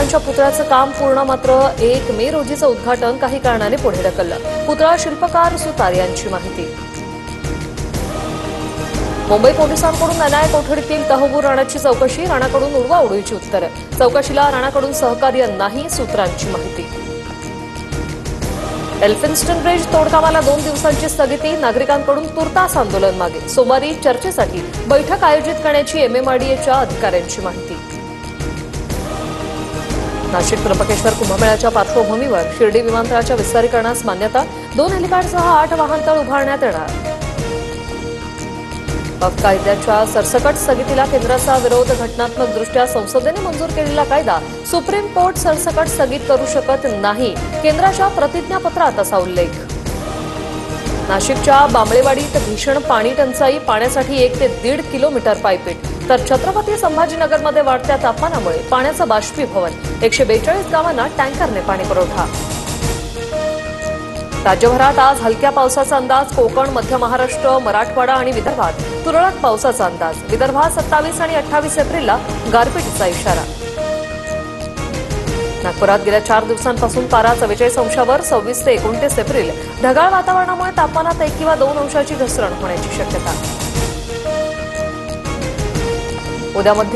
सुतारांच्या पुतळ्याचं काम पूर्ण, मात्र 1 मे रोजीचं उद्घाटन काही कारणाने पुढे ढकललं. पुतळा शिल्पकार सुतार यांची माहिती. मुंबई पोलिसांकडून एनआयए कोठडीतील तहव्वूर राणाची चौकशी, राणाकडून उडवाउडवीची उत्तरं. चौकशीला राणाकडून सहकार्य नाही, सूत्रांची माहिती. एल्फिन्स्टन ब्रिज तोडकामाला 2 दिवसांची स्थगिती, नागरिकांकडून तुर्तास आंदोलन मागे. सोमवारी चर्चेसाठी बैठक आयोजित करण्याची एमएमआरडीएच्या अधिकाऱ्यांची माहिती. नाशिक त्र्यंबकेश्वर कुंभमेळ्याच्या पार्श्वभूमीवर शिर्डी विमानतळाच्या विस्तारीकरणास मान्यता. 2 हेलिपॅडसह 8 वाहनतळ उभारण्यात येणार. वक्फ कायद्याच्या सरसकट स्थगितीला केंद्राचा विरोध, घटनात्मकदृष्ट्या संसदेने मंजूर केलेला कायदा सुप्रीम कोर्ट सरसकट स्थगित करू शकत नाही, केंद्राच्या प्रतिज्ञापत्रात असा उल्लेख. नाशिकच्या बांबळेवाडीत भीषण पाणी टंचाई, पाण्यासाठी 1 ते 1.5 किलोमीटर पायपीट. तर छत्रपती संभाजीनगरमध्ये वाढत्या तापमानामुळे पाण्याचं बाष्पीभवन, 142 गावांना टँकरने पाणी पुरवठा. राज्यभरात आज हलक्या पावसाचा अंदाज. कोकण, मध्य महाराष्ट्र, मराठवाडा आणि विदर्भात तुरळक पावसाचा अंदाज. विदर्भात 27 आणि 28 एप्रिलला गारपीटीचा इशारा. नागपुरात गेल्या 4 दिवसांपासून पारा 44 अंशावर. 26 ते 29 एप्रिल ढगाळ वातावरणामुळे तापमानात 1 किंवा 2 अंशाची घसरण होण्याची शक्यता. उद्या मध्य